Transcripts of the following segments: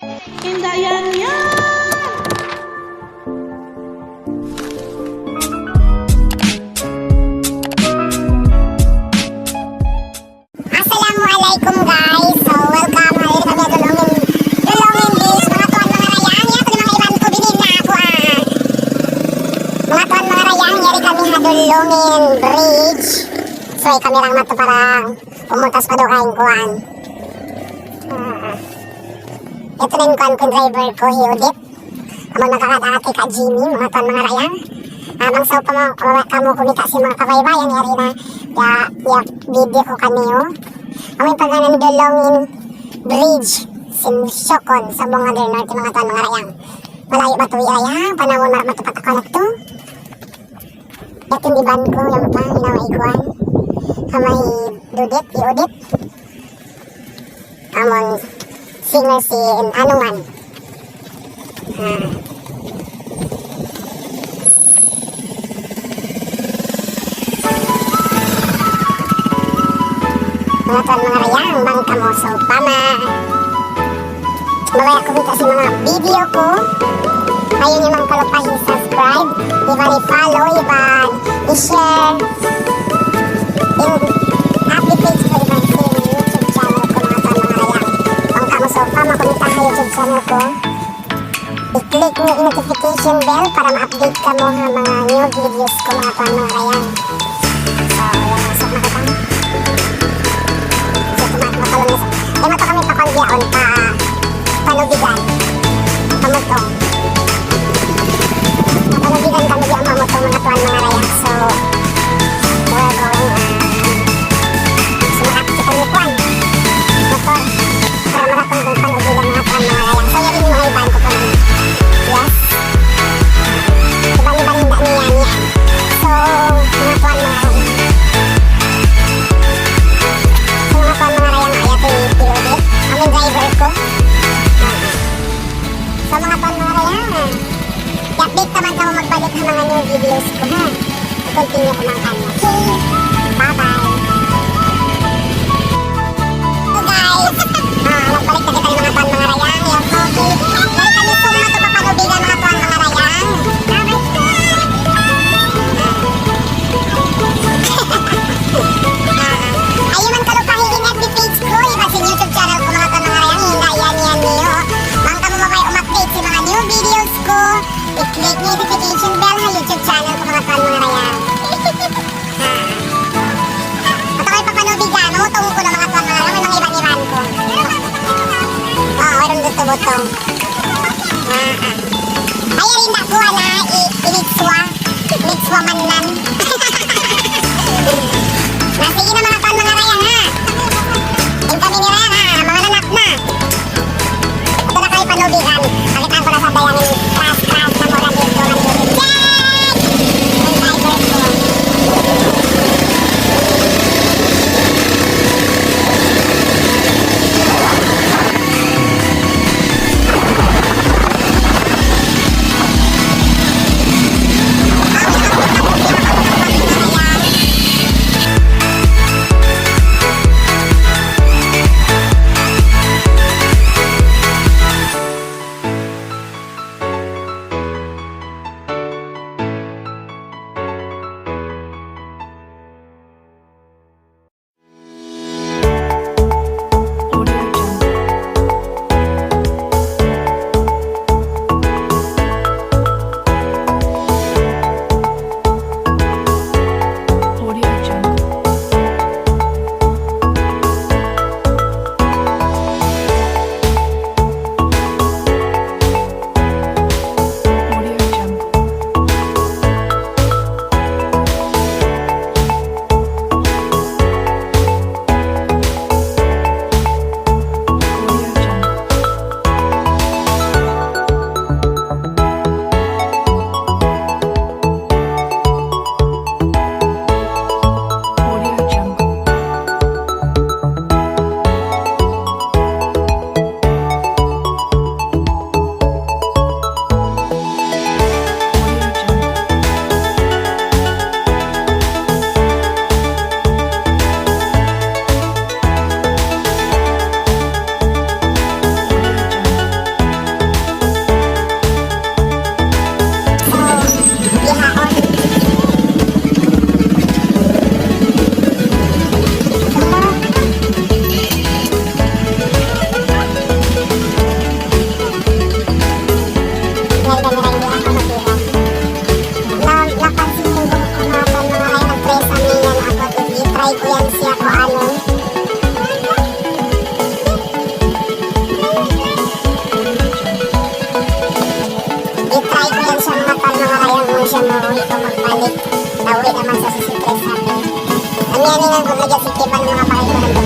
Indah yan yan! Assalamualaikum guys. So welcome na rin kami dulongin guys. Mga tuan mga rayang. Yan ko mga iban ko binin na ako Mga tuan mga rayang. Yari kami dulongin bridge. So kami lang mato para pumuntas pa daw kayong kuhan. Ito na yung kuhan ko driver ko hiudit. Amang nakakadati ka Jimmy. Mga tuan mga rayang. Amang sa kamo kumita si mga kabaybayan. Yari na ya video ko kaniyo. Amoy pagkanan dulongin bridge Sinsokon sa mga Norte mga tuan mga rayang. Malayo ba ito irayang? Panawon matupatakon na ito. Yatin iban ko yung pa, inawa ikuan. Kamay dudit, iudit. Amon singer si Anuman. Mga tuan mga rayang, bangka mo. So, mabaya ko dito sa mga video ko. Ayun yung mga kalupahin subscribe. Iban i-follow, iban i-share. Yung happy page ko, iban sa YouTube channel ko mga tuan mga rayang. Bangka mo. So, makumita sa YouTube channel ko. I-click mo yung notification bell para ma-update ka mo ng mga new videos ko mga tuan mga rayang. So, yan. Masok na kita. Mato kami pakondyaon pa panubigan pamutong panubigan kami di ang pamutong mga tuan mga rayang. So we're going sumakap si kami tuan motor para maratong kong panubigan mga tuan mga rayang. So yun yung mga iban ko po naman. Yes, iban-iban hinda niya niya. So mga tuan mga rayang, ang driver ko. So mga tuan mga rayang, i-update naman ka mo magbalik ng mga new videos ko ha. I-continue ko mga kanya. Okay, bye bye. So guys, nagbalik na kita ng mga tuan mga rayang. Yung okay, lari kami kung matupapanubigan mga tuan mga rayang. Ayun man kalupahin in FB page ko, iba sa YouTube channel ko mga tuan mga rayang. Hinda yan niyo. Bangka mo mabay umupdate sa mga new videos ko. I-click niyo notification bell ha YouTube channel ko mga tuan mga rayang. At ako'y papanubigan, utong ko na mga tuan mga rayang. May mga iban-iban ko. Mayroon dito butong. Ay rin na kuha na initswa manan. Sige na mga tuan mga rayang ha. Yung kami ni rayang ha, mga nanak na. Ito na kayo panubigan. Pakitaan ko na sa bayangin crash na mura dito. Check! Yung driver ko. Nangyari nga gudlo si Kipan ng mga pakikuran ko.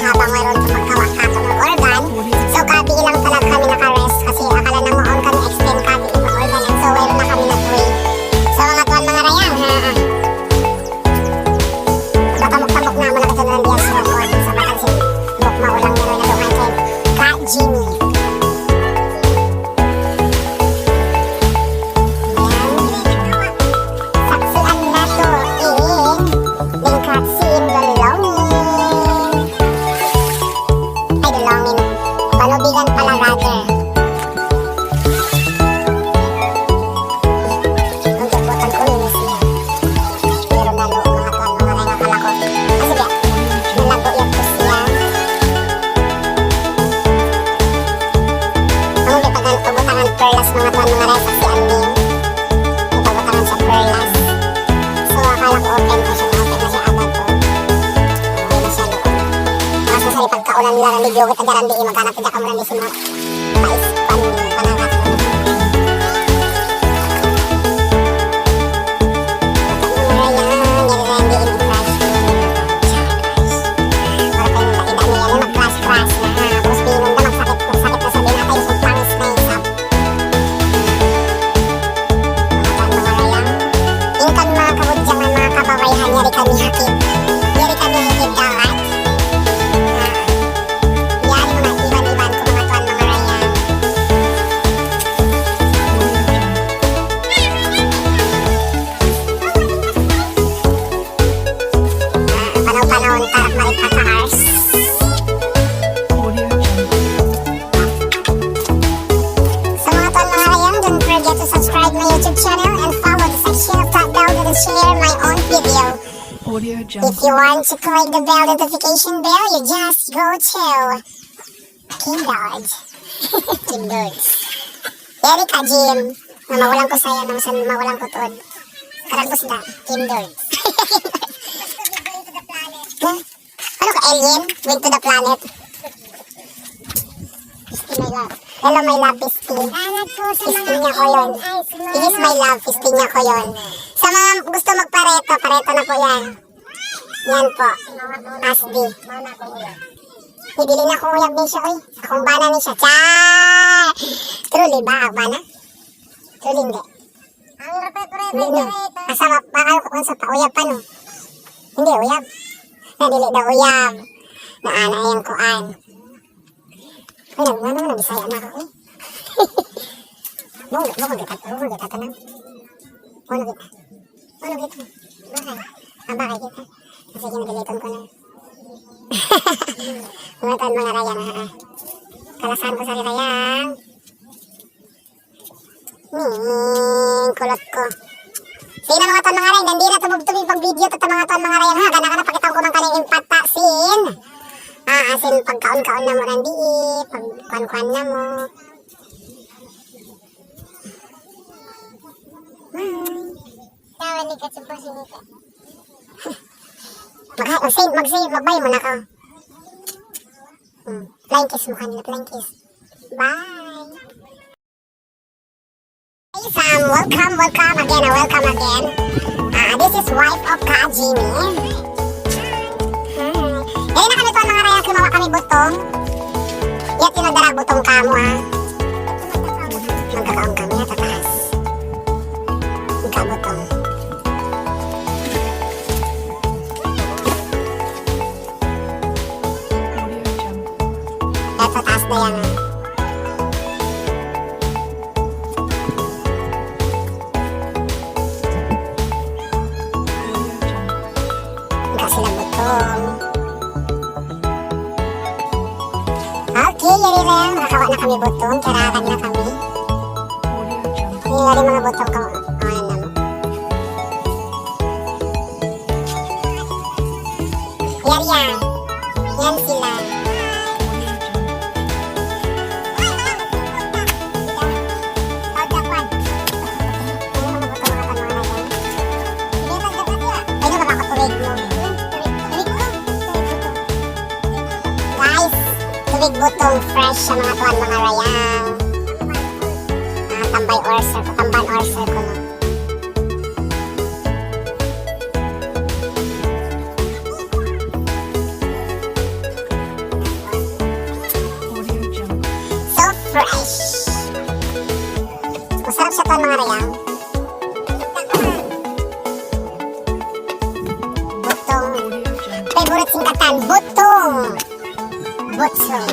Habang mayroon sa magkawakato ng organ. So, kabi ilang talaga kami naka-rest kasi akala na maon kami extend kabi ng organ. And so, mayroon na kami nag-wait. So, mga tuwan mga rayang, ha? Matamok-tamok na malaki sa nandiyan sa record. Sa bakansin, buk maulang meron na doon kay Ka Jimmy. Saksian na to in Katsin Galilongin. Panubigan pala rather. Ang jabutan ko yun siya. Pero nalo mga tuwan, mga ray nga pala ko. Sige, nalago yan po siya. Ang ipagutangan perlas mga tuwan, mga ray saksian din. Ipagutangan sa perlas. So akala ko open na siya agad to. Hindi na siya doon. Kaso sa ipagkaulan nila ng video, kita garandi maghanap tidak ka marami si mga paispan panangat. channel and follow the section of top bell and share my own video. Audio If Jungle. you want to click the bell notification bell, you just go to Kindred. Kindred. Yari ka, Jim. Na mawalan ko saya, nang san mawalan ko tuod. Karagos na, Kindred. Huh? Ano ka, alien? Went to the planet. Pistin, my love. Hello, my love, Pistin. Pistin niya ko yun. This is my love, Pistin niya ko yun. Sa mga gusto magpareto, pareto na po yan. Yan po. Asbi. Ibili na akong uyab din siya, oy. Akong bana ni siya. Char! Truly ba? Ang bana? Truly hindi. Hindi no. Asa makakal ko kung sa pa-uyab pa no. Hindi, uyab. Nadili na uyab. Naana yung kuan. Ay, nagmano na bisaya na ako, eh. Mo kita tanang. Mo kita. Bakay. Bakay kita. Kasi kinagalitan ko na. Mga tan mga rayang ha. Kalasan ko sa rayang. Kulot ko. Sino mga tan mga rayang, hindi na tumubtubig pag video to mga tan mga rayang ha. Gana ka na pakita ko ng kaning impata sin. Asin pagkaon-kaon na mo nandi, pagkuan-kuan na mo. Tawali ka sa pasinita. Magbay mo na ka. Flying kiss mo kanila, flying kiss. Bye! Hey Sam, welcome again. This is wife of Ka Jimmy. Ngayon na kami to mga raya, kumawa kami butong. Yan tinadarag butong kamo ha. Magkakaon kami ha, tataas. Magkabutong. Audio Jungle. Eto, taas na yan ha. Audio Jungle. Magka sila butong. Okay, yari raya, nakakawa na kami butong. Karakan na kami. Audio Jungle. Yari mga butong ka. Ano na mo. Yari yan. Yan sila. Audio Jungle. Guys, tubig butong fresh sa mga tuwan mga rayang. Tambay orser ko, tamban orser ko no. Audio Jungle. So fresh. Masarap siya tuwan mga rayang. Butong. Audio Jungle. Favorite singkatan, butong. Butong.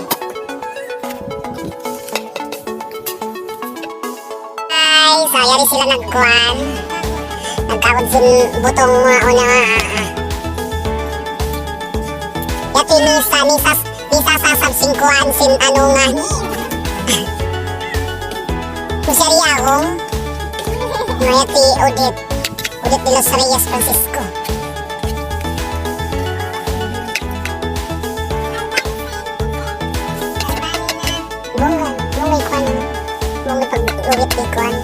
Ay, so yari sila nagkuhan. Nagkakot sin butong mga una nga. Yati nisa sasab singkuhan sin ano nga. Kusari akong. Yati Udit de los Reyes Francisco. Mong pag-uwit ni Kwan,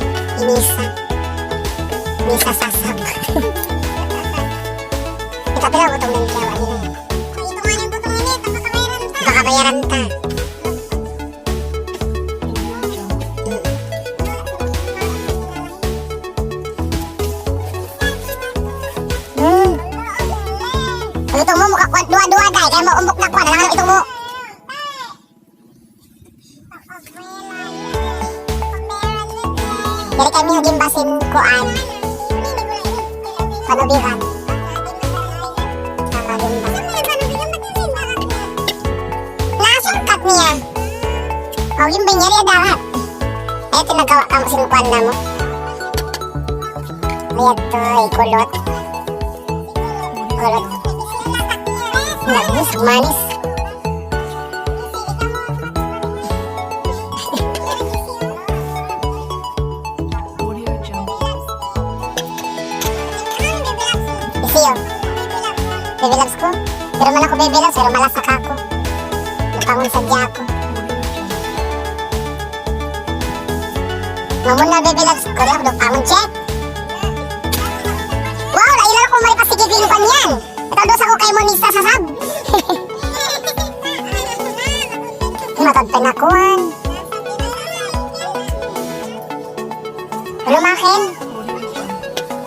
Misa sasab. Ito pala butong ng kiyawa nila. Baka bayaran ta. Audio Jungle. Ang ito mo, mukha kwan, dua-dua guys. Kaya mo umok na kwan, alam ito mo. Dari kami haging basin kuan. Panubiran. Nasungkat niya. O, yung banyari adahat. Ay, tinagawa ka mo sinukuan na mo. Ayan to, ikulot. Kulot. Nagis, manis. Audio Jungle. Baby loves ko. Pero man ako baby loves, pero malasak ako. Nagpangon sadya ako. Ngamun na baby loves ko, ako nagpangon check. Wow, nailan ako maripasigigin ko niyan. Itados ako kay Monista sa sab. Matagpan akuan. Lumakin.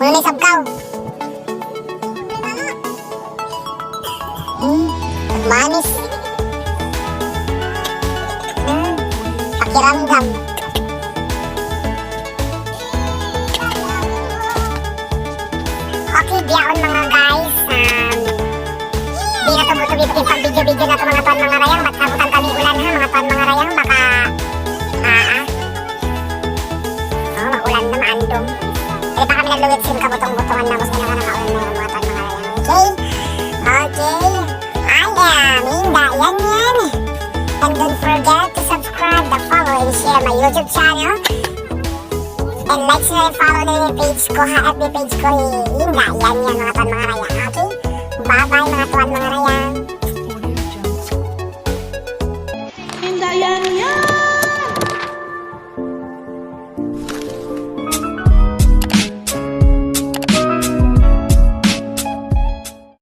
Muna na isabkaw. Manis. Pakiramdam. Okay, biyaon mga guys. Di na tumutuloy yung pag-video-video na ito mga tuan mga rayang. Ba't nabutan kami ulan ha mga tuan mga rayang. Baka makulan na maandong. Kaya pa kami nagluwit sim kabutong-butongan na gusto na nakaulan na yung mga tuan mga rayang. Okay? Okay. Ayan, Minda, yan. And don't forget to subscribe, to follow, and share my YouTube channel. And like and follow na yung page ko ha, FB page ko, Linda, yan mga tuan mga rayang.